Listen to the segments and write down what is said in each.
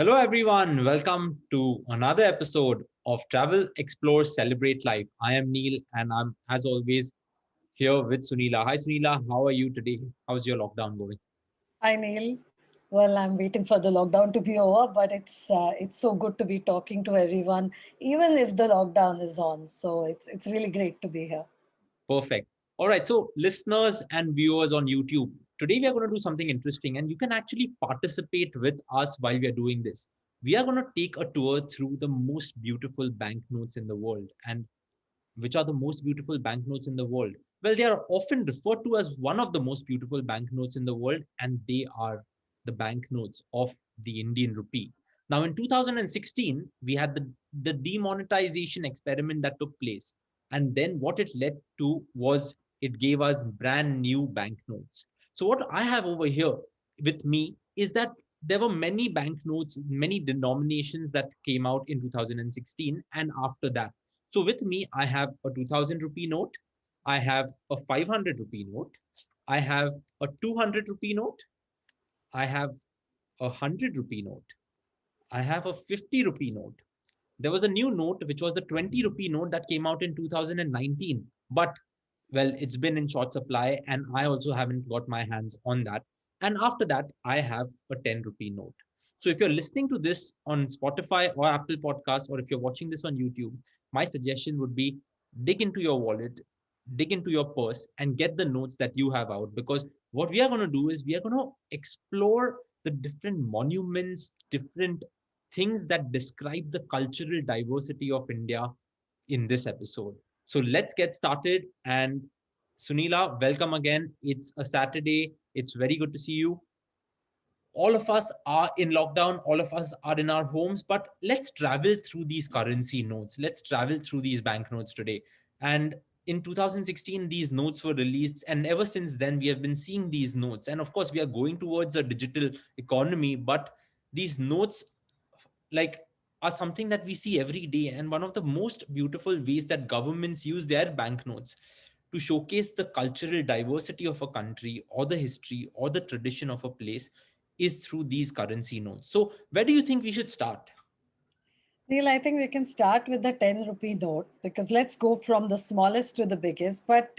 Hello, everyone. Welcome to another episode of Travel, Explore, Celebrate Life. I am Neil, and I'm, as always, here with Sunila. Hi, Sunila. How are you today? How's your lockdown going? Hi Neil. Well, I'm waiting for the lockdown to be over, but it's so good to be talking to everyone, even if the lockdown is on. So it's really great to be here. Perfect. All right. So, listeners and viewers on YouTube, today we are going to do something interesting, and you can actually participate with us while we are doing this. We are going to take a tour through the most beautiful banknotes in the world. And which are the most beautiful banknotes in the world? Well, they are often referred to as one of the most beautiful banknotes in the world, and they are the banknotes of the Indian rupee. Now, in 2016, we had the demonetization experiment that took place. And then what it led to was it gave us brand new banknotes. So, what I have over here with me is that there were many banknotes, many denominations that came out in 2016 and after that. So with me, I have a 2000 rupee note. I have a 500 rupee note. I have a 200 rupee note. I have a 100 rupee note. I have a 50 rupee note. There was a new note, which was the 20 rupee note that came out in 2019. But, well, it's been in short supply, and I also haven't got my hands on that. And after that, I have a 10 rupee note. So if you're listening to this on Spotify or Apple Podcasts, or if you're watching this on YouTube, my suggestion would be dig into your wallet, dig into your purse, and get the notes that you have out. Because what we are going to do is we are going to explore the different monuments, different things that describe the cultural diversity of India in this episode. So let's get started. And Sunila, welcome again. It's a Saturday. It's very good to see you. All of us are in lockdown, all of us are in our homes, but let's travel through these currency notes. Let's travel through these banknotes today. And in 2016, these notes were released, and ever since then, we have been seeing these notes. And of course, we are going towards a digital economy, but these notes like are something that we see every day. And one of the most beautiful ways that governments use their banknotes to showcase the cultural diversity of a country or the history or the tradition of a place is through these currency notes. So where do you think we should start? Neil, I think we can start with the 10 rupee note because let's go from the smallest to the biggest. But,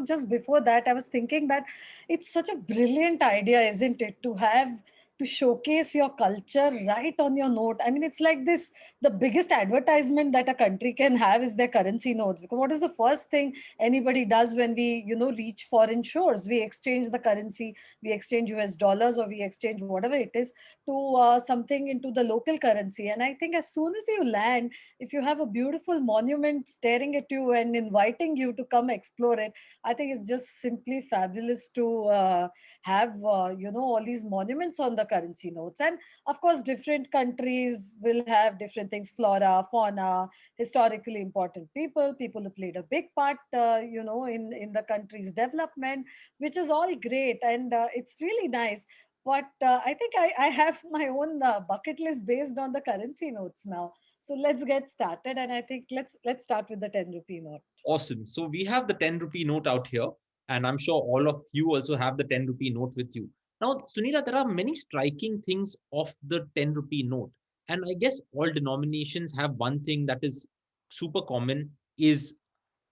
just before that, I was thinking that it's such a brilliant idea, isn't it, to showcase your culture right on your note. I mean, it's like this the biggest advertisement that a country can have is their currency notes. Because what is the first thing anybody does when we, reach foreign shores? We exchange the currency, we exchange US dollars or we exchange whatever it is to something into the local currency. And I think as soon as you land, if you have a beautiful monument staring at you and inviting you to come explore it, I think it's just simply fabulous to have, all these monuments on the currency notes. And of course, different countries will have different things, flora, fauna, historically important people, people who played a big part, in the country's development, which is all great. And it's really nice, but I think I have my own bucket list based on the currency notes now. So let's get started. And I think let's start with the 10 rupee note. Awesome. So we have the 10 rupee note out here, and I'm sure all of you also have the 10 rupee note with you. Now, Sunila, there are many striking things of the 10 rupee note. And I guess all denominations have one thing that is super common is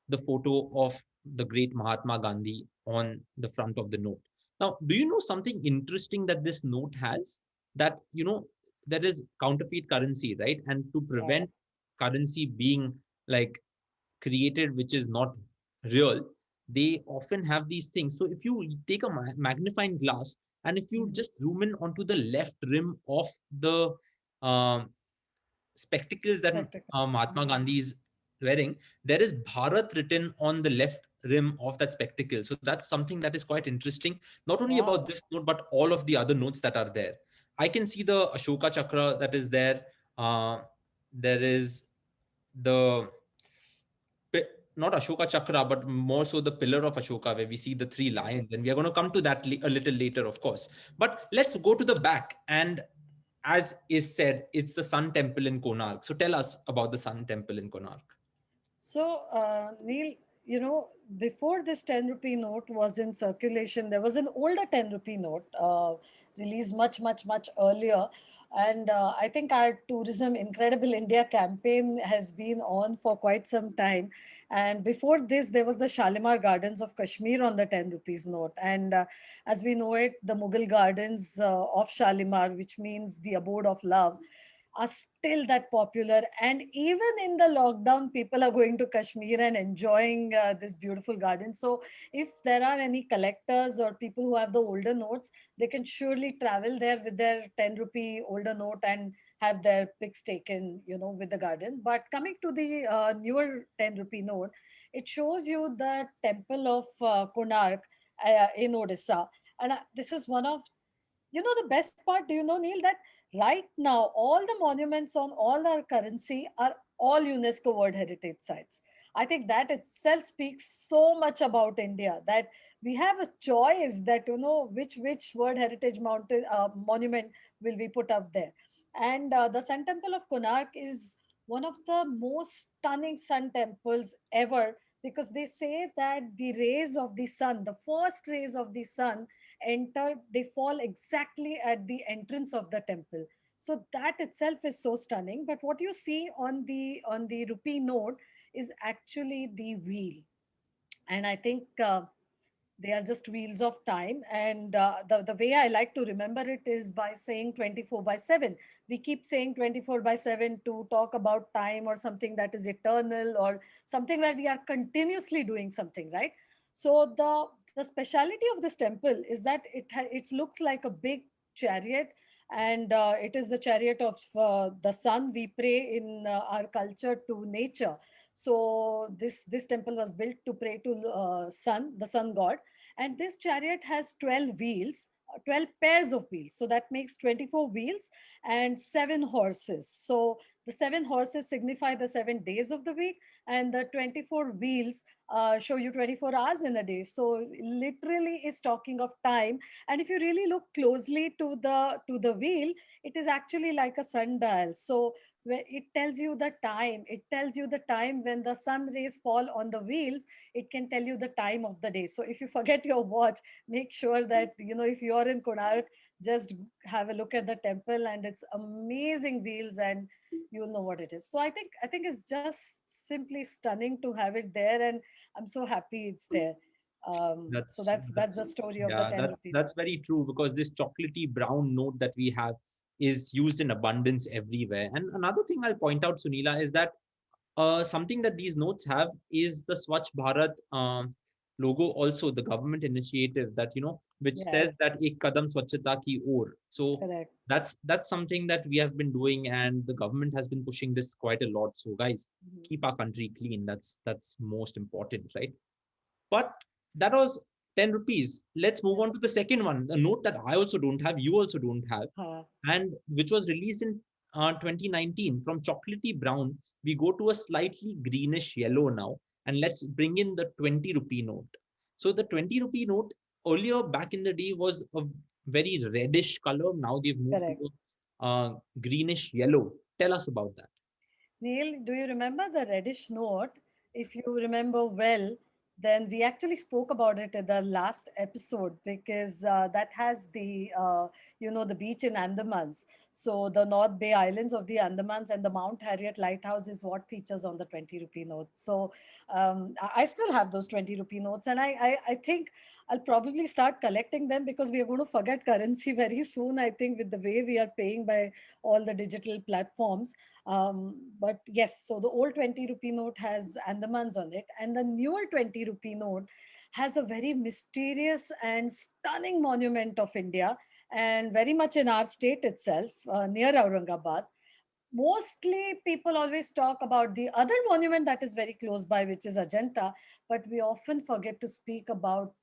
the photo of the great Mahatma Gandhi on the front of the note. Now, do you know something interesting that this note has? That, there is counterfeit currency, right? And to Yeah. prevent currency being like created which is not real, they often have these things. So if you take a magnifying glass and if you Mhm. just zoom in onto the left rim of the um, spectacles that Spectacle. Mahatma Gandhi is wearing, there is Bharat written on the left rim of that spectacle. So that's something that is quite interesting, not only about Wow. this note, but all of the other notes that are there. I can see the Ashoka Chakra that is there. There is the not Ashoka Chakra, but more so the pillar of Ashoka, where we see the three lions. And we are going to come to that a little later, of course. But let's go to the back. And as is said, it's the Sun Temple in Konark. So tell us about the Sun Temple in Konark. So, Neil, before this 10 rupee note was in circulation, there was an older 10 rupee note released much, much, much earlier. And I think our Tourism Incredible India campaign has been on for quite some time. And before this, there was the Shalimar Gardens of Kashmir on the 10 rupees note. And as we know it, the Mughal Gardens of Shalimar, which means the abode of love, are still that popular. And even in the lockdown, people are going to Kashmir and enjoying this beautiful garden. So if there are any collectors or people who have the older notes, they can surely travel there with their 10 rupee older note and have their pics taken, with the garden. But coming to the newer 10 rupee note, it shows you the temple of Konark in Odisha. And this is one of, the best part, do you know, Neil, that right now all the monuments on all our currency are all UNESCO World Heritage Sites. I think that itself speaks so much about India, that we have a choice that, which World Heritage monument will we put up there. And the Sun Temple of Konark is one of the most stunning sun temples ever, because they say that the rays of the sun, the first rays of the sun, they fall exactly at the entrance of the temple. So that itself is so stunning. But what you see on the rupee note is actually the wheel. And I think they are just wheels of time. And the way I like to remember it is by saying 24/7. We keep saying 24/7 to talk about time or something that is eternal, or something where we are continuously doing something, right? So the speciality of this temple is that it looks like a big chariot. And it is the chariot of the sun. We pray in our culture to nature. So this temple was built to pray to the sun god. And this chariot has 12 wheels, 12 pairs of wheels. So that makes 24 wheels and 7 horses. So the 7 horses signify the 7 days of the week, and the 24 wheels show you 24 hours in a day. So literally is talking of time. And if you really look closely to the wheel, it is actually like a sundial. So it tells you the time. It tells you the time when the sun rays fall on the wheels. It can tell you the time of the day. So if you forget your watch, make sure that, if you're in Konark, just have a look at the temple, and it's amazing wheels, and you'll know what it is. So I think it's just simply stunning to have it there, and I'm so happy it's there. So that's the story of the Yeah, 10 rupees. that's very true, because this chocolatey brown note that we have is used in abundance everywhere. And another thing I'll point out, Sunila, is that something that these notes have is the Swachh Bharat logo, also the government initiative that, which Yeah, says that ek kadam swachhata ki or. So correct. that's something that we have been doing, and the government has been pushing this quite a lot. So guys, Mhm. keep our country clean. That's most important, right? But that was 10 rupees. Let's move on to Yes. the second one, a note that I also don't have, you also don't have, Uh, and which was released in 2019. From chocolatey brown, we go to a slightly greenish yellow now, and let's bring in the 20 rupee note. So the 20 rupee note earlier back in the day was a very reddish color. Now they've moved correct. to a greenish yellow. Tell us about that. Neil, do you remember the reddish note? If you remember well, then we actually spoke about it in the last episode, because that has the beach in Andamans. So the North Bay Islands of the Andamans and the Mount Harriet Lighthouse is what features on the 20 rupee note. So I still have those 20 rupee notes, and I think I'll probably start collecting them, because we are going to forget currency very soon, I think, with the way we are paying by all the digital platforms. But yes, so the old 20 rupee note has Andamans on it, and the newer 20 rupee note has a very mysterious and stunning monument of India, and very much in our state itself, near Aurangabad. Mostly people always talk about the other monument that is very close by, which is Ajanta, but we often forget to speak about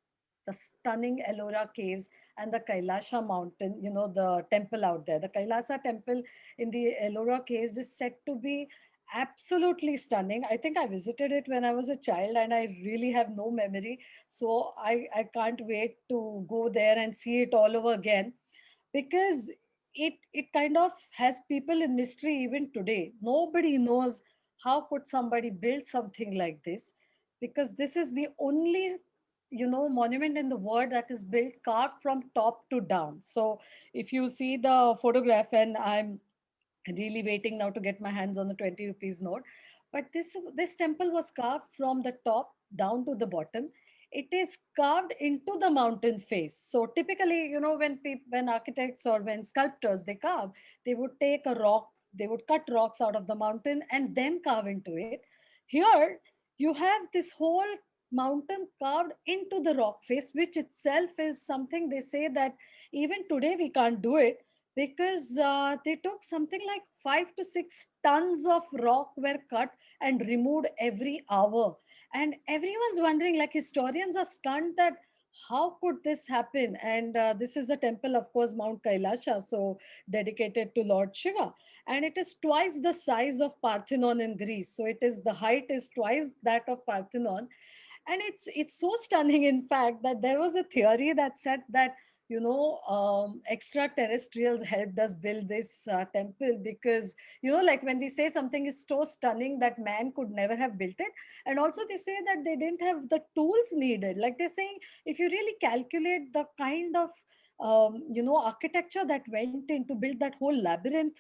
the stunning Ellora caves and the Kailasha mountain, the temple out there. The Kailasa temple in the Ellora caves is said to be absolutely stunning. I think I visited it when I was a child, and I really have no memory. So I can't wait to go there and see it all over again, because it kind of has people in mystery even today. Nobody knows how could somebody build something like this, because this is the only monument in the world that is built carved from top to down. So if you see the photograph, and I'm really waiting now to get my hands on the 20 rupees note, but this temple was carved from the top down to the bottom. It is carved into the mountain face. So typically, when architects or when sculptors they carve, they would take a rock, they would cut rocks out of the mountain and then carve into it. Here you have this whole mountain carved into the rock face, which itself is something they say that even today we can't do it, because they took something like 5 to 6 tons of rock were cut and removed every hour. And everyone's wondering, like historians are stunned that how could this happen? And this is a temple, of course, Mount Kailasha, so dedicated to Lord Shiva. And it is twice the size of Parthenon in Greece. So it is, the height is twice that of Parthenon. And it's so stunning, in fact, that there was a theory that said that extraterrestrials helped us build this temple, because like when we say something is so stunning that man could never have built it. And also they say that they didn't have the tools needed. Like they're saying, if you really calculate the kind of architecture that went in to build that whole labyrinth,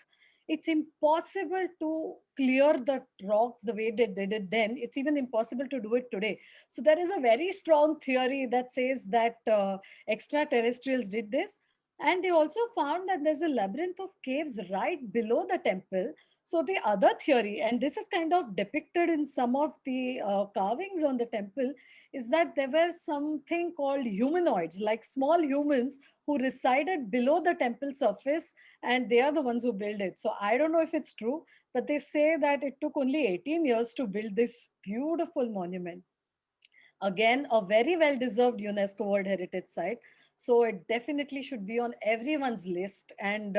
it's impossible to clear the rocks the way they did then. It's even impossible to do it today. So there is a very strong theory that says that extraterrestrials did this. And they also found that there's a labyrinth of caves right below the temple. So the other theory, and this is kind of depicted in some of the carvings on the temple, is that there were something called humanoids, like small humans who resided below the temple surface, and they are the ones who built it. So I don't know if it's true, but they say that it took only 18 years to build this beautiful monument. Again, a very well deserved UNESCO World Heritage Site. So it definitely should be on everyone's list. And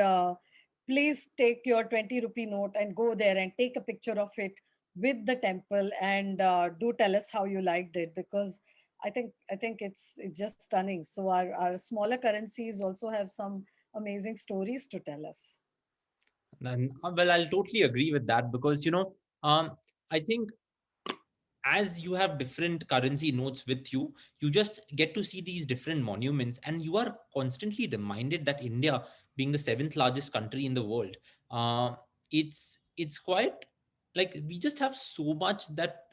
please take your 20 rupee note and go there and take a picture of it with the temple, and do tell us how you liked it, because I think it's just stunning. So our smaller currencies also have some amazing stories to tell us. And well, I'll totally agree with that because I think as you have different currency notes with you, you just get to see these different monuments, and you are constantly reminded that India, being the seventh largest country in the world, uh, it's quite like we just have so much that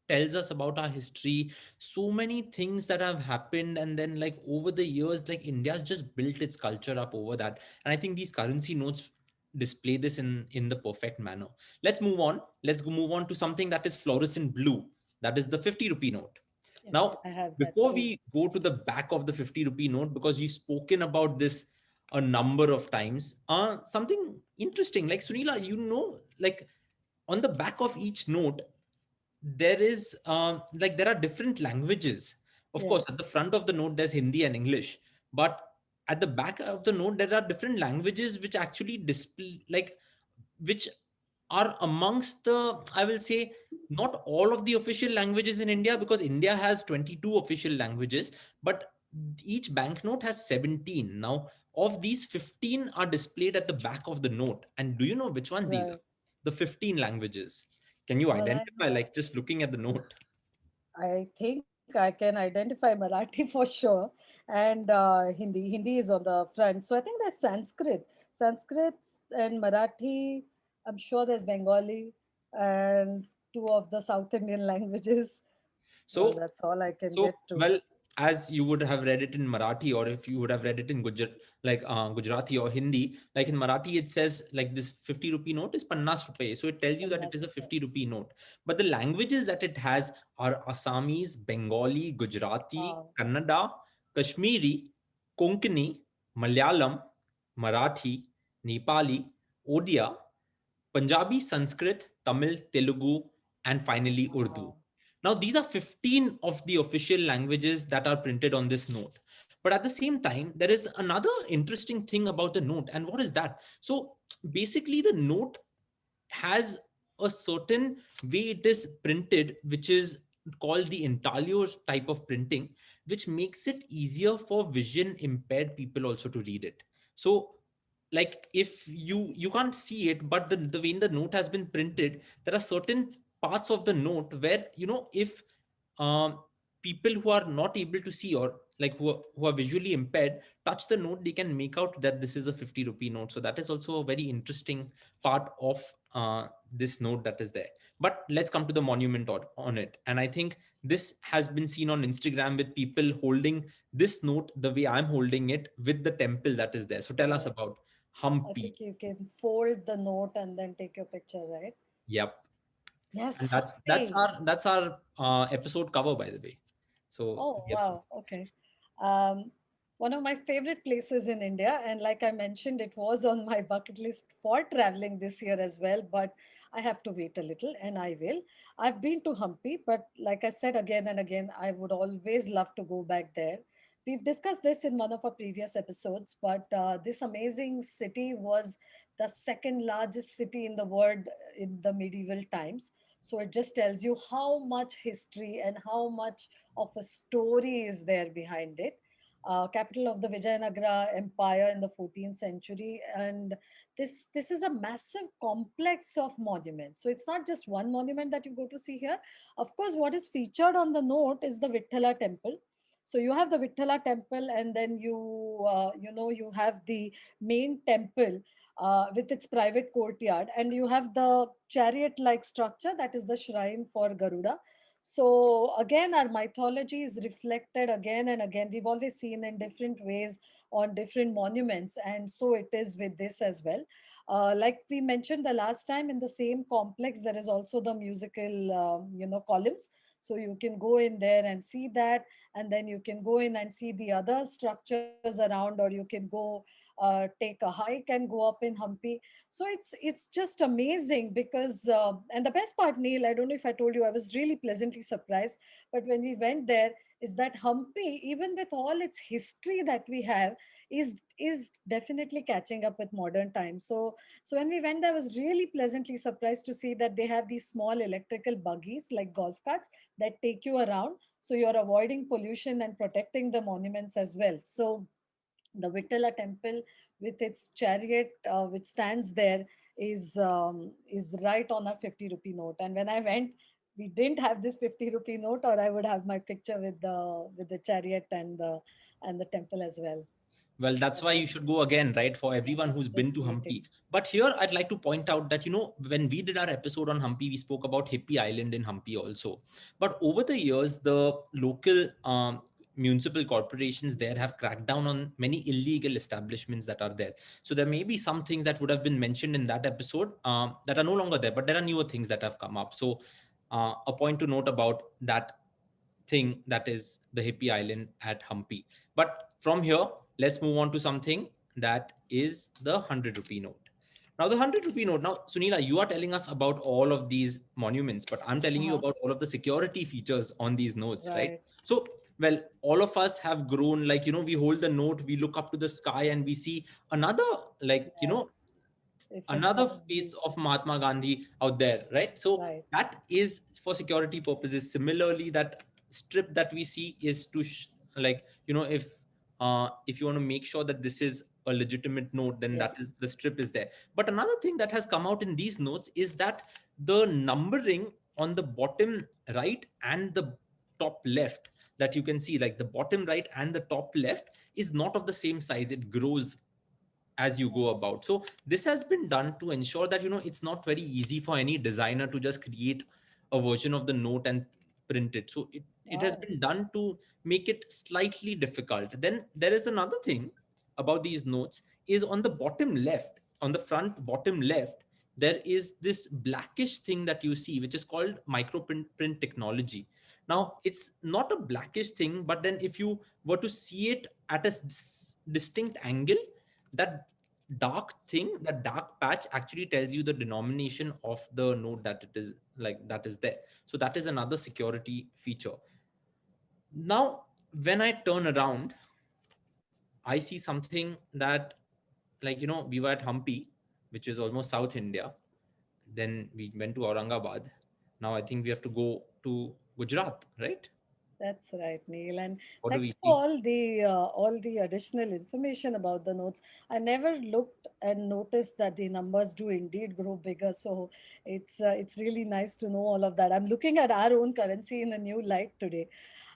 tells us about our history, so many things that have happened, and then like over the years, like India's just built its culture up over that. And I think these currency notes display this in the perfect manner. Let's move on to something that is fluorescent blue. That is the 50 rupee note. Yes, Now, I have that before too. we go to the back of the 50 rupee note, because we've spoken about this a number of times, something interesting, like Sunila, like on the back of each note there is like there are different languages. Of course, Yes, at the front of the note there's Hindi and English, but at the back of the note there are different languages which actually display, like, which are amongst the, I will say, not all of the official languages in India, because India has 22 official languages, but each banknote has 17. Now, of these, 15 are displayed at the back of the note. And do you know which ones these are? right. The 15 languages. Can you Well, identify, like, just looking at the note? I think I can identify Marathi for sure, and Hindi. Hindi is on the front. So I think there's Sanskrit and Marathi. I'm sure there's Bengali and two of the South Indian languages. Well, So, that's all I can So, get to. well, as you would have read it in Marathi, or if you would have read it in Gujarati or Hindi, like in Marathi, it says like this 50 rupee note is 50 rupees. So it tells you that it is a 50 rupee note. But the languages that it has are Assamese, Bengali, Gujarati, Wow. Kannada, Kashmiri, Konkani, Malayalam, Marathi, Nepali, Odia, Punjabi, Sanskrit, Tamil, Telugu, and finally Urdu. Wow. Now, these are 15 of the official languages that are printed on this note. But at the same time, there is another interesting thing about the note. And what is that? So basically, the note has a certain way it is printed, which is called the intaglio type of printing, which makes it easier for vision impaired people also to read it. So, like, if you can't see it, but the way the note has been printed, there are certain parts of the note where if um people who are not able to see, or like who are visually impaired, touch the note, they can make out that this is a 50 rupee note. So that is also a very interesting part of this note that is there. But let's come to the monument on it. And I think this has been seen on Instagram with people holding this note the way I'm holding it with the temple that is there. So tell us Right. about I Hampi. think you can fold the note and then take your picture, right? Yep. Yes, And that's Hampi. our episode cover, by the way. So Oh, yep. wow. Okay. Um, One of my favorite places in India, and like I mentioned, it was on my bucket list for traveling this year as well, but I have to wait a little and I will. I've been to Hampi, but like I said again and again, I would always love to go back there. We've discussed this in one of our previous episodes, but this amazing city was the second largest city in the world in the medieval times. So it just tells you how much history and how much of a story is there behind it. Capital of the Vijayanagara Empire in the 14th century, and this is a massive complex of monuments. So it's not just one monument that you go to see here. Of course, what is featured on the note is the Vittala Temple. So you have the Vittala Temple, and then you have the main temple with its private courtyard, and you have the chariot-like structure that is the shrine for Garuda. So again, our mythology is reflected again and again. We've always seen in different ways on different monuments, and so it is with this as well. Like we mentioned the last time, in the same complex, there is also the musical, columns. So you can go in there and see that, and then you can go in and see the other structures around, or you can go take a hike and go up in Hampi. So it's just amazing because and the best part, Neil, I don't know if I told you, I was really pleasantly surprised. But when we went there, is that Hampi, even with all its history that we have, is definitely catching up with modern times. So when we went there, I was really pleasantly surprised to see that they have these small electrical buggies like golf carts that take you around. So you're avoiding pollution and protecting the monuments as well. So the Vittala temple with its chariot, which stands there, is right on a 50 rupee note. And when I went, we didn't have this 50 rupee note, or I would have my picture with the chariot and the temple as well. Well, that's But why you should go again, right? For everyone yes, who's been just to waiting. Hampi. But here I'd like to point out that, when we did our episode on Hampi, we spoke about Hippie Island in Hampi also. But over the years, the local municipal corporations there have cracked down on many illegal establishments that are there. So there may be some things that would have been mentioned in that episode that are no longer there, but there are newer things that have come up. So a point to note about that thing, that is the hippie island at Hampi. But from here, let's move on to something that is the 100 rupee note. Now, the 100 rupee note. Now, Sunila, you are telling us about all of these monuments, but I'm telling you Uh-huh. about all of the security features on these notes, right? Right. So, well, all of us have grown, like, we hold the note, we look up to the sky, and we see another, like, Yeah. If it another has face the of Mahatma Gandhi out there, right? So right. that is for security purposes. Similarly, that strip that we see is to like, if you want to make sure that this is a legitimate note, then that Yes. is the strip is there. But another thing that has come out in these notes is that the numbering on the bottom right and the top left, that you can see, like the bottom right and the top left, is not of the same size. It grows as you go about. So this has been done to ensure that, it's not very easy for any designer to just create a version of the note and print it. So it has Wow. been done to make it slightly difficult. Then there is another thing about these notes, is on the bottom left, on the front bottom left, there is this blackish thing that you see, which is called microprint technology. Now it's not a blackish thing, but then if you were to see it at a distinct angle, that dark thing, that dark patch, actually tells you the denomination of the node that it is, like, that is there. So that is another security feature. Now, when I turn around, I see something that, like, we were at Hampi, which is almost South India. Then we went to Aurangabad. Now I think we have to go to Gujarat, right? That's right, Neil. And What do thank you we for see? all the additional information about the notes. I never looked and noticed that the numbers do indeed grow bigger. So it's really nice to know all of that. I'm looking at our own currency in a new light today.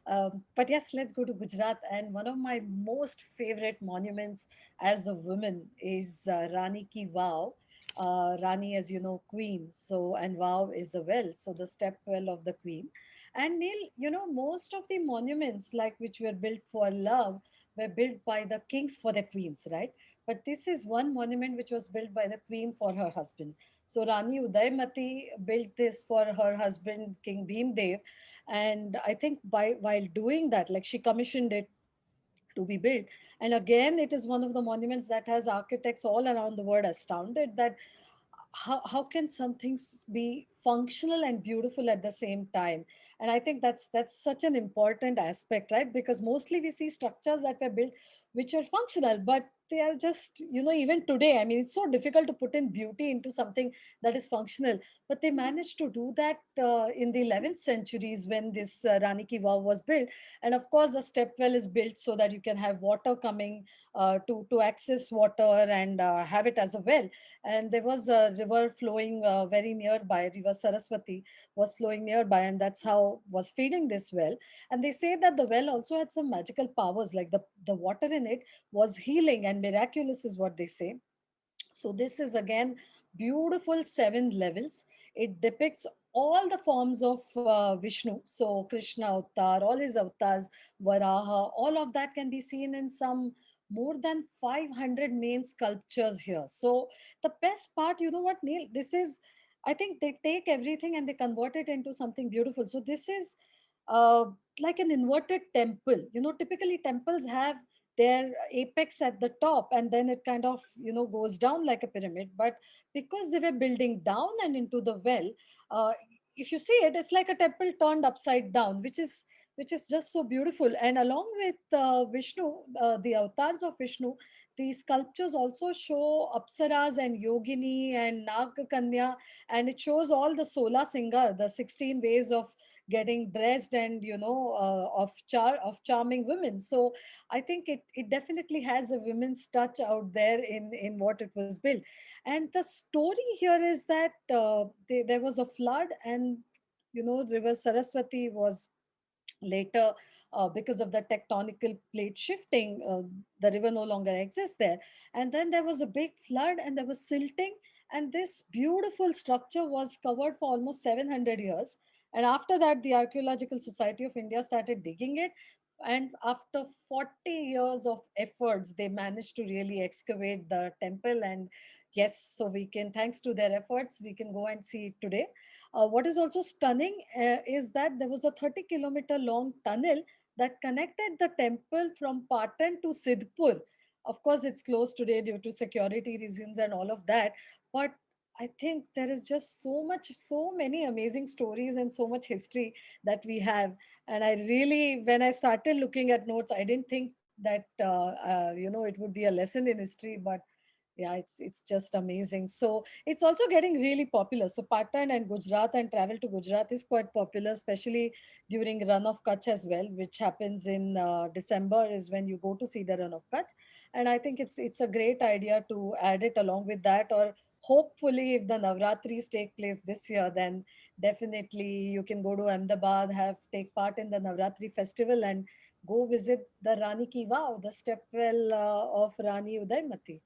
But yes, let's go to Gujarat. And one of my most favorite monuments as a woman is Rani Ki Vav. Rani, as you know, queen. So, and Vav is a well. So, the step well of the queen. And Neil, most of the monuments like which were built for love were built by the kings for the queens, right? But this is one monument which was built by the queen for her husband. So Rani Udaymati built this for her husband, King Bhimdev, and I think by while doing that, like she commissioned it to be built. And again, it is one of the monuments that has architects all around the world astounded that how can some things be functional and beautiful at the same time. And I think that's such an important aspect, right? Because mostly we see structures that were built which are functional, but they are just, even today, I mean, it's so difficult to put in beauty into something that is functional. But they managed to do that in the 11th centuries when this Rani Ki Vav was built. And of course, a step well is built so that you can have water coming to access water and have it as a well. And there was a river flowing very nearby, River Saraswati was flowing nearby, and that's how was feeding this well. And they say that the well also had some magical powers, like the water in it was healing and miraculous is what they say. So this is again beautiful seven levels. It depicts all the forms of Vishnu. So Krishna avatar, all his avatars, Varaha, all of that can be seen in some more than 500 main sculptures here. So the best part, you know what, Neil, this is, I think they take everything and they convert it into something beautiful. So this is uh, like an inverted temple. Typically temples have their apex at the top and then it kind of goes down like a pyramid. But because they were building down and into the well, uh, if you see it, it's like a temple turned upside down, which is just so beautiful. And along with Vishnu, the avatars of Vishnu, the sculptures also show apsaras and yogini and nagakanya, and it shows all the sola singar, the 16 ways of getting dressed and of charming women. So I think it definitely has a women's touch out there in what it was built. And the story here is that there was a flood, and River Saraswati was later, because of the tectonical plate shifting, the river no longer exists there. And then there was a big flood and there was silting, and this beautiful structure was covered for almost 700 years. And after that, the Archaeological Society of India started digging it, and after 40 years of efforts they managed to really excavate the temple. And yes, so we can, thanks to their efforts, we can go and see it today. What is also stunning is that there was a 30-kilometer long tunnel that connected the temple from Patan to Sidhpur. Of course, it's closed today due to security reasons and all of that. But I think there is just so many amazing stories and so much history that we have. And I really, when I started looking at notes, I didn't think that it would be a lesson in history. But yeah, it's just amazing. So it's also getting really popular. So Patan and Gujarat and travel to Gujarat is quite popular, especially during Run of Kutch as well, which happens in December is when you go to see the Run of Kutch. And I think it's a great idea to add it along with that. Or hopefully if the Navratris take place this year, then definitely you can go to Ahmedabad, have take part in the Navratri festival and go visit the Rani Ki Vav, the stepwell of Rani Udaymati.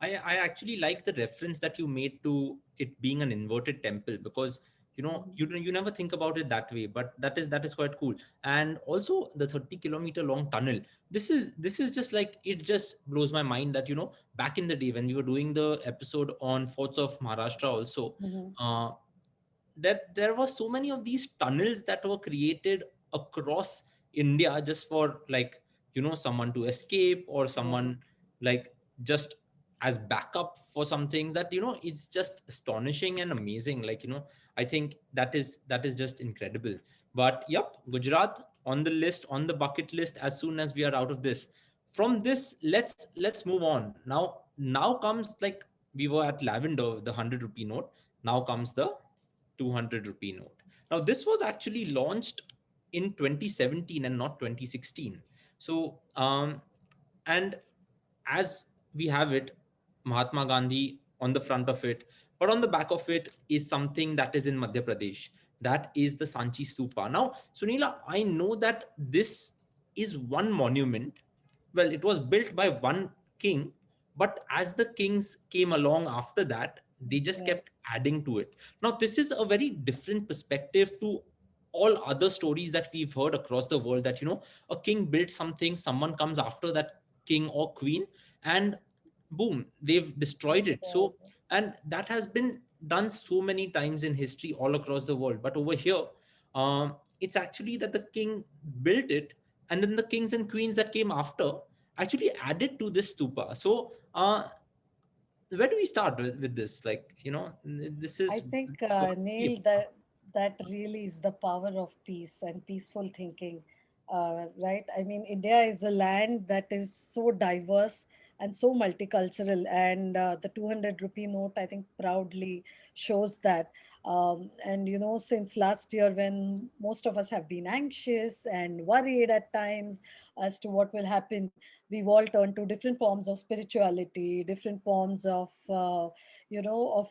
I actually like the reference that you made to it being an inverted temple, because you never think about it that way, but that is quite cool. And also the 30-kilometer long tunnel, this is just like, it just blows my mind that back in the day when we were doing the episode on forts of Maharashtra also, Mhm. uh, that there were so many of these tunnels that were created across India just for, like, someone to escape, or Yes. someone, like, just as backup for something, that it's just astonishing and amazing. Like, I think that is just incredible. But yep, Gujarat on the list, on the bucket list, as soon as we are out of this. From this, let's move on. Now comes, like, we were at lavender, the 100 rupee note. Now comes the 200 rupee note. Now, this was actually launched in 2017 and not 2016. So, and as we have it, Mahatma Gandhi on the front of it, but on the back of it is something that is in Madhya Pradesh. That is the Sanchi Stupa. Now, Sunila, I know that this is one monument. Well, it was built by one king, but as the kings came along after that, they just Right. kept adding to it. Now, this is a very different perspective to all other stories that we've heard across the world, that, a king built something, someone comes after that king or queen, and boom, they've destroyed it. Destroyed. So, and that has been done so many times in history all across the world. But over here, it's actually that the king built it, and then the kings and queens that came after actually added to this stupa. So, where do we start with this? Like, this I is think, it's got Neil, deep. that really is the power of peace and peaceful thinking, right? I mean, India is a land that is so diverse and so multicultural, and the 200 rupee note, I think, proudly shows that. And since last year, when most of us have been anxious and worried at times as to what will happen, we've all turned to different forms of spirituality, different forms of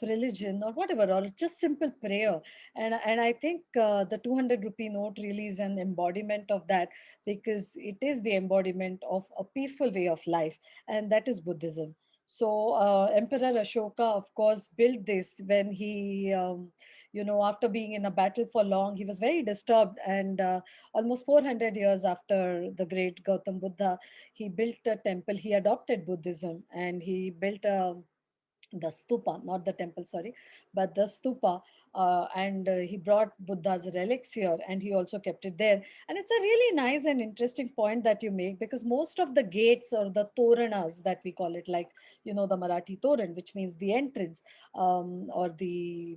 religion or whatever, or just simple prayer. And I think the 200 rupee note really is an embodiment of that, because it is the embodiment of a peaceful way of life, and that is Buddhism. So Emperor Ashoka, of course, built this when he after being in a battle for long, he was very disturbed, and almost 400 years after the great Gautam Buddha, he built a temple. He adopted Buddhism, and he built the stupa, not the temple, sorry, but the stupa. And he brought Buddha's relics here, and he also kept it there. And it's a really nice and interesting point that you make, because most of the gates, or the toranas that we call it, like the Marathi toran, which means the entrance, or the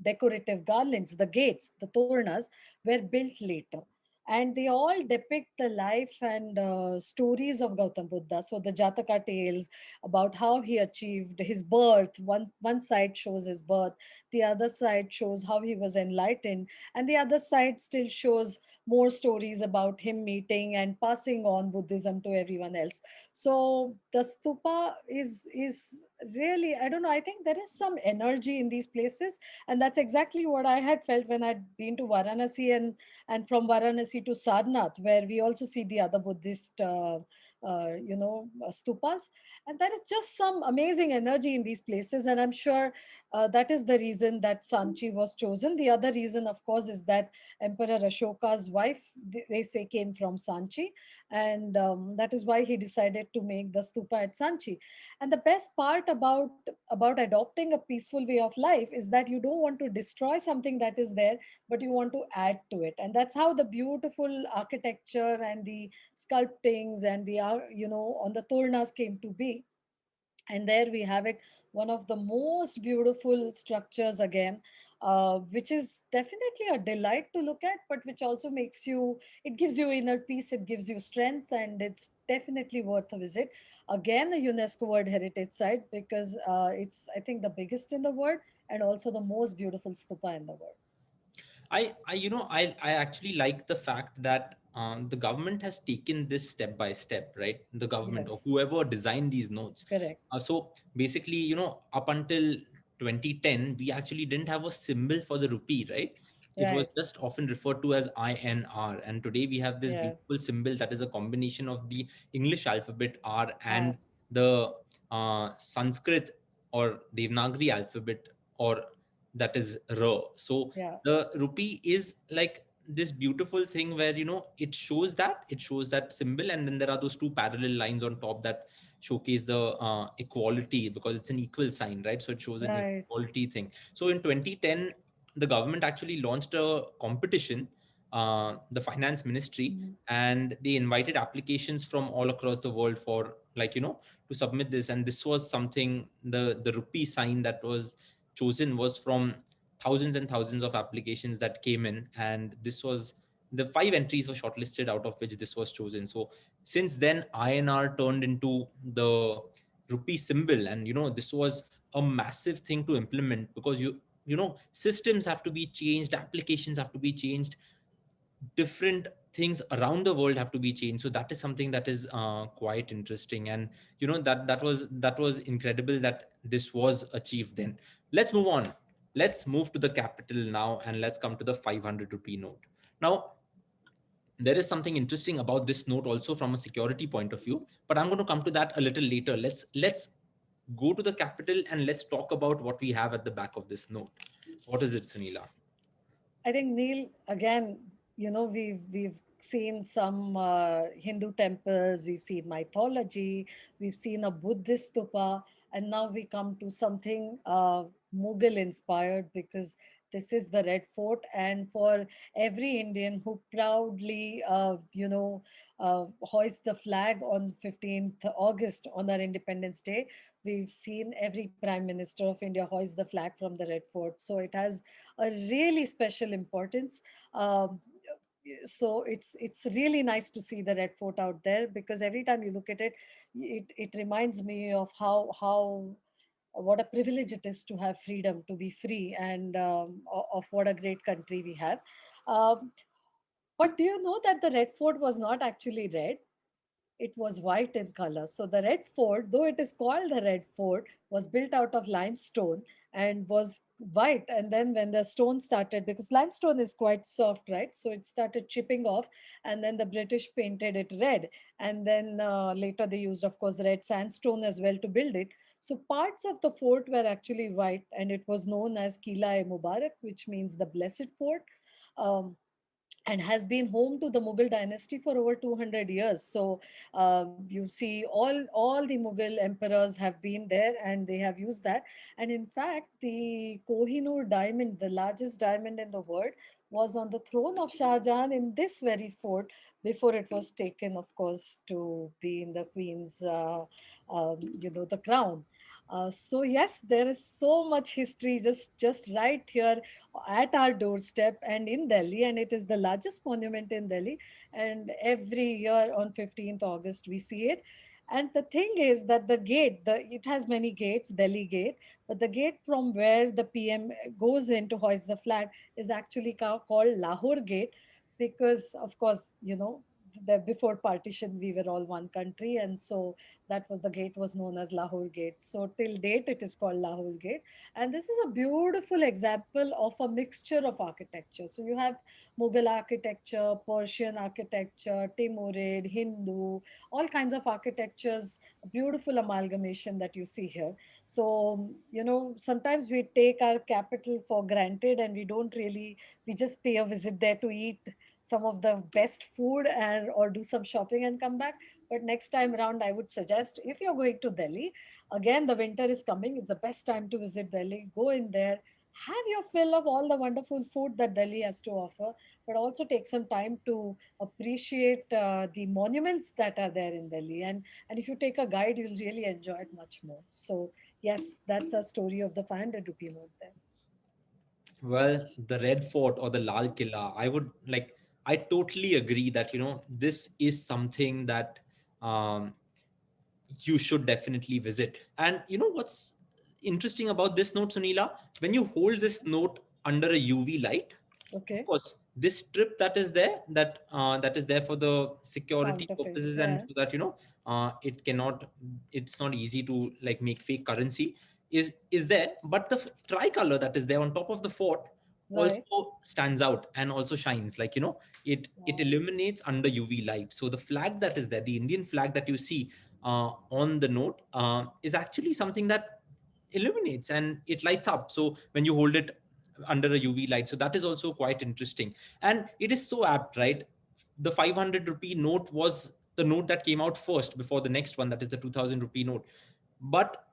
decorative garlands, the gates, the toranas, were built later, and they all depict the life and stories of Gautam Buddha. So the Jataka tales about how he achieved his birth. One side shows his birth, the other side shows how he was enlightened, and the other side still shows more stories about him meeting and passing on Buddhism to everyone else. So the stupa is really, I don't know, I think there is some energy in these places, and that's exactly what I had felt when I'd been to Varanasi, and from Varanasi to Sarnath, where we also see the other Buddhist stupas. And there is just some amazing energy in these places, and I'm sure that is the reason that Sanchi was chosen. The other reason, of course, is that Emperor Ashoka's wife, they say, came from Sanchi, and that is why he decided to make the stupa at Sanchi. And the best part about adopting a peaceful way of life is that you don't want to destroy something that is there, but you want to add to it. And that's how the beautiful architecture and the sculptings and the on the tornas came to be. And there we have it, one of the most beautiful structures again, which is definitely a delight to look at, but which also makes you, it gives you inner peace, it gives you strength, and it's definitely worth a visit. Again, a UNESCO World Heritage Site, because it's, I think, the biggest in the world, and also the most beautiful stupa in the world. I actually like the fact that the government has taken this step by step, right? The government or Yes, whoever designed these notes. correct. So basically, up until 2010, we actually didn't have a symbol for the rupee, right? It was Right. just often referred to as INR. And today we have this Yeah. beautiful symbol that is a combination of the English alphabet R Ah, and the Sanskrit or Devanagari alphabet, or that is R. So yeah. the rupee is like this beautiful thing where it shows that symbol, and then there are those two parallel lines on top that showcase the equality, because it's an equal sign, right? So it shows an Right. equality thing. So in 2010, the government actually launched a competition, the finance ministry, Mhm. and they invited applications from all across the world for, like, to submit this. And this was something, the rupee sign that was chosen was from thousands and thousands of applications that came in, and this was the five entries were shortlisted, out of which this was chosen. So since then, INR turned into the rupee symbol, and this was a massive thing to implement, because systems have to be changed, applications have to be changed, different things around the world have to be changed. So that is something that is quite interesting, and that was incredible that this was achieved. Then let's move on. Let's move to the capital now, and let's come to the 500 rupee note. Now, there is something interesting about this note also from a security point of view, but I'm going to come to that a little later. Let's go to the capital and let's talk about what we have at the back of this note. What is it, Sunila? I think Neil, again, we've seen some Hindu temples, we've seen mythology, we've seen a Buddhist stupa, and now we come to something Mughal inspired, because this is the Red Fort. And for every Indian who proudly, hoists the flag on 15th August on our Independence Day, we've seen every Prime Minister of India hoist the flag from the Red Fort. So it has a really special importance. Um, so it's really nice to see the Red Fort out there, because every time you look at it, it reminds me of how what a privilege it is to have freedom, to be free, and of what a great country we have. Um, but do you know that the Red Fort was not actually red? It was white in color. So the Red Fort, though it is called the Red Fort, was built out of limestone and was white. And then when the stone started, because limestone is quite soft, right? So it started chipping off, and then the British painted it red. And then later they used, of course, red sandstone as well to build it. So parts of the fort were actually white, and it was known as Kila-e-Mubarak, which means the Blessed Fort. Um, and has been home to the Mughal dynasty for over 200 years. So you see, all the Mughal emperors have been there, and they have used that. And in fact, the Kohinoor diamond, the largest diamond in the world, was on the throne of Shah Jahan in this very fort, before it was taken, of course, to be in the Queen's, the crown. So yes, there is so much history just right here at our doorstep and in Delhi, and it is the largest monument in Delhi. And every year on 15th August we see it. And the thing is that the gate, it has many gates, Delhi Gate, but the gate from where the PM goes in to hoist the flag is actually called Lahore Gate, because of course, before partition we were all one country, and so that was, the gate was known as Lahore Gate. So till date it is called Lahore Gate. And this is a beautiful example of a mixture of architecture. So you have Mughal architecture, Persian architecture, Timurid, Hindu, all kinds of architectures, a beautiful amalgamation that you see here. So, sometimes we take our capital for granted, and we just pay a visit there to eat some of the best food and or do some shopping and come back. But next time around, I would suggest, if you're going to Delhi, again, the winter is coming. It's the best time to visit Delhi. Go in there, have your fill of all the wonderful food that Delhi has to offer, but also take some time to appreciate the monuments that are there in Delhi. And if you take a guide, you'll really enjoy it much more. So yes, that's a story of the 500 rupee note there. Well, the Red Fort or the Lal Killa, I totally agree that, this is something that um, you should definitely visit. And you know what's interesting about this note, Sunila? When you hold this note under a UV light, of Okay, course, this strip that is there, that is there for the security counterfeit. purposes, and Yeah, so that it cannot, it's not easy to like make fake currency, is there. But the tricolor that is there on top of the fort right. also stands out and also shines, it Wow. illuminates under UV light. So the flag that is there, the Indian flag that you see on the note, is actually something that illuminates and it lights up. So when you hold it under a UV light, so that is also quite interesting. And it is so apt, right? The 500 rupee note was the note that came out first before the next one, that is the 2000 rupee note. But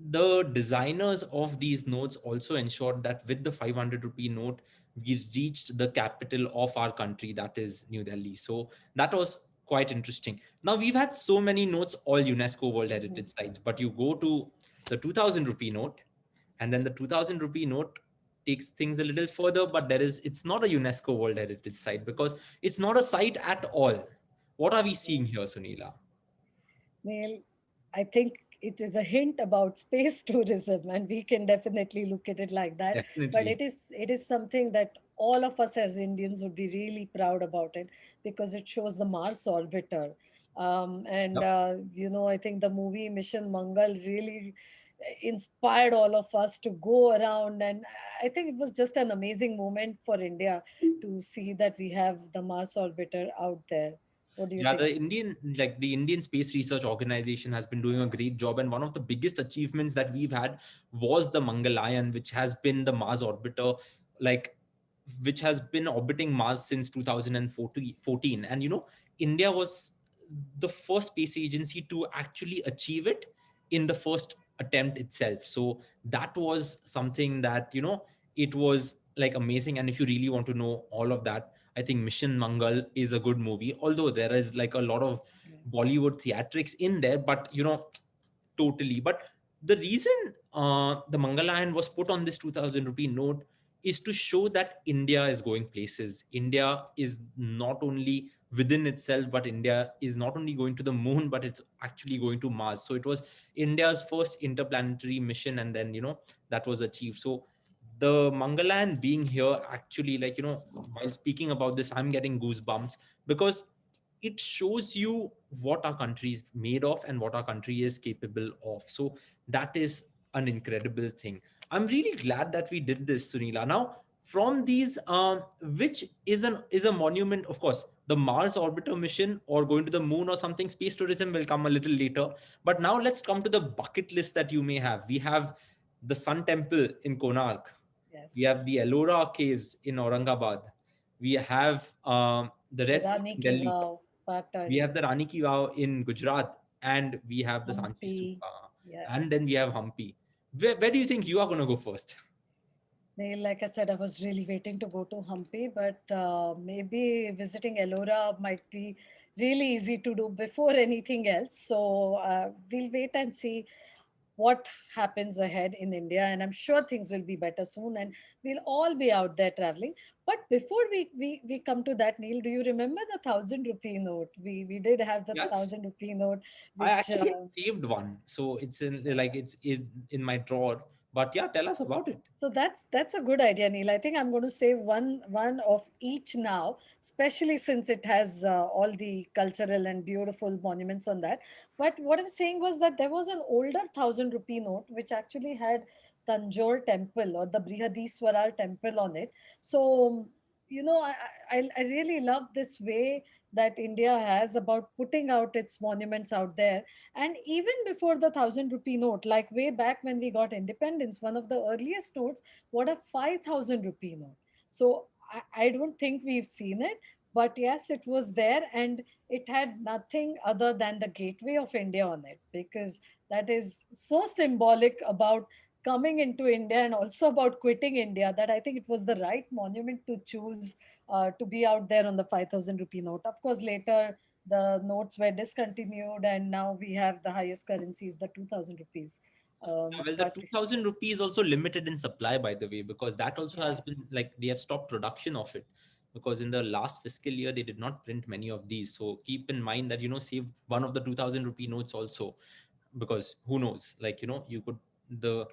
the designers of these notes also ensured that with the 500 rupee note, we reached the capital of our country, that is New Delhi. So that was quite interesting. Now, we've had so many notes, all UNESCO World Heritage sites, but you go to the 2000 rupee note, and then the 2000 rupee note takes things a little further, but it's not a UNESCO World Heritage site because it's not a site at all. What are we seeing here, Sunila? Neil, I think it is a hint about space tourism, and we can definitely look at it like that. But Definitely. it is something that all of us as Indians would be really proud about it, because it shows the Mars orbiter. And Yep. I think the movie Mission Mangal really inspired all of us to go around. And I think it was just an amazing moment for India to see that we have the Mars orbiter out there. What do you Yeah, think? the Indian Space Research Organization has been doing a great job, and one of the biggest achievements that we've had was the Mangalyaan, which has been the Mars orbiter, like which has been orbiting Mars since 2014. And India was the first space agency to actually achieve it in the first attempt itself. So that was something that it was like amazing. And if you really want to know all of that, I think Mission Mangal is a good movie, although there is like a lot of Yeah. Bollywood theatrics in there, but totally. But the reason the Mangalyaan was put on this 2000 rupee note is to show that India is going places. India is not only within itself, but India is not only going to the moon, but it's actually going to Mars. So it was India's first interplanetary mission, and then that was achieved. So the Mangalyaan being here actually, like while speaking about this, I'm getting goosebumps because it shows you what our country is made of and what our country is capable of. So that is an incredible thing. I'm really glad that we did this, Sunila. Now, from these, which is a monument, of course, the Mars orbiter mission or going to the moon or something. Space tourism will come a little later. But now let's come to the bucket list that you may have. We have the Sun Temple in Konark. We have Yes. the Ellora Caves in Aurangabad. We have the The Red Fort Rani in Ki Delhi. Vav, We Patan, have the Rani Ki Vav in Gujarat, and we have the Sanchi Hampi. Stupa, Yeah. and then we have Hampi. Where do you think you are going to go first? Neil, like I said, I was really waiting to go to Hampi, but maybe visiting Ellora might be really easy to do before anything else. So we'll wait and see what happens ahead in India. And I'm sure things will be better soon and we'll all be out there traveling. But before we come to that, Neil, do you remember the 1,000 rupee note? We did have the Yes, 1,000 rupee note, I which actually saved one, so it's in my drawer. But yeah, tell us about it. so that's a good idea, Neil. I think I'm going to save one of each now, especially since it has all the cultural and beautiful monuments on that. But what I'm saying was that there was an older 1,000 rupee note which actually had Tanjore Temple or the Brihadiswarar Temple on it. So I really love this way that India has about putting out its monuments out there. And even before the 1,000 rupee note, like way back when we got independence, one of the earliest notes, what a 5,000 rupee note. So I don't think we've seen it, but yes, it was there and it had nothing other than the gateway of India on it, because that is so symbolic about coming into India and also about quitting India, that I think it was the right monument to choose to be out there on the 5,000 rupee note. Of course, later the notes were discontinued and now we have the highest currencies, the 2,000 rupees. Well, the But 2000 rupee is also limited in supply, by the way, because that also yeah, has been like they have stopped production of it because in the last fiscal year they did not print many of these. So keep in mind that save one of the 2000 rupee notes also, because who knows, like you could the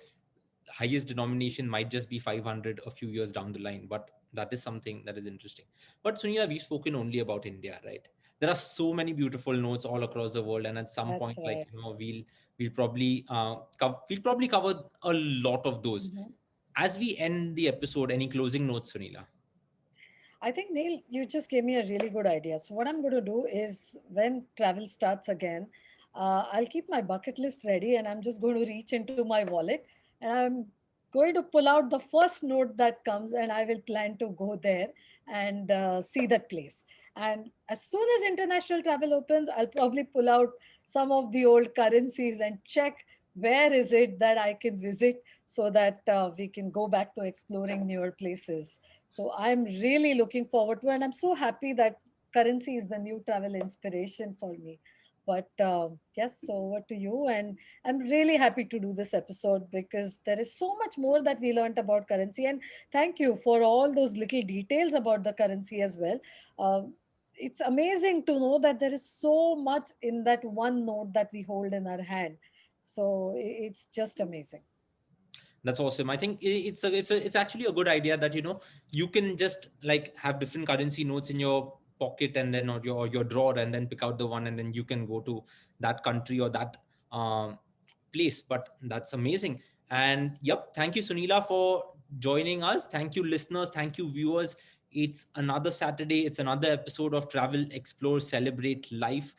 highest denomination might just be 500 a few years down the line, but that is something that is interesting. But Sunila, we've spoken only about India, right? There are so many beautiful notes all across the world, and at some that's point, like right. we'll probably cover a lot of those. Mhm. As we end the episode, any closing notes, Sunila? I think, Neil, you just gave me a really good idea. So, what I'm going to do is when travel starts again, I'll keep my bucket list ready and I'm just going to reach into my wallet and I'm going to pull out the first note that comes and I will plan to go there and see that place. And as soon as international travel opens, I'll probably pull out some of the old currencies and check where is it that I can visit so that we can go back to exploring newer places. So I'm really looking forward to, and I'm so happy that currency is the new travel inspiration for me. But yes, so over to you. And I'm really happy to do this episode because there is so much more that we learned about currency. And thank you for all those little details about the currency as well. It's amazing to know that there is so much in that one note that we hold in our hand. So it's just amazing. That's awesome. I think it's actually a good idea that you can just like have different currency notes in your pocket and then or your drawer and then pick out the one and then you can go to that country or that um place, but that's amazing. And yep, thank you, Sunila, for joining us. Thank you, listeners. Thank you, viewers. It's another Saturday. It's another episode of Travel, Explore, Celebrate Life.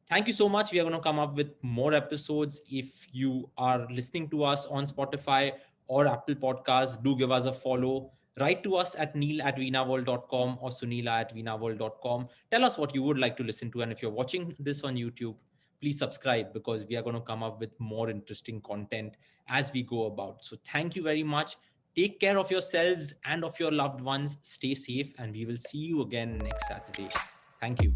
Thank you so much. We are going to come up with more episodes. If you are listening to us on Spotify or Apple Podcasts, do give us a follow. Write to us at neil@veenaworld.com or sunila@veenaworld.com. Tell us what you would like to listen to. And if you're watching this on YouTube, please subscribe, because we are going to come up with more interesting content as we go about. So thank you very much. Take care of yourselves and of your loved ones. Stay safe, and we will see you again next Saturday. Thank you.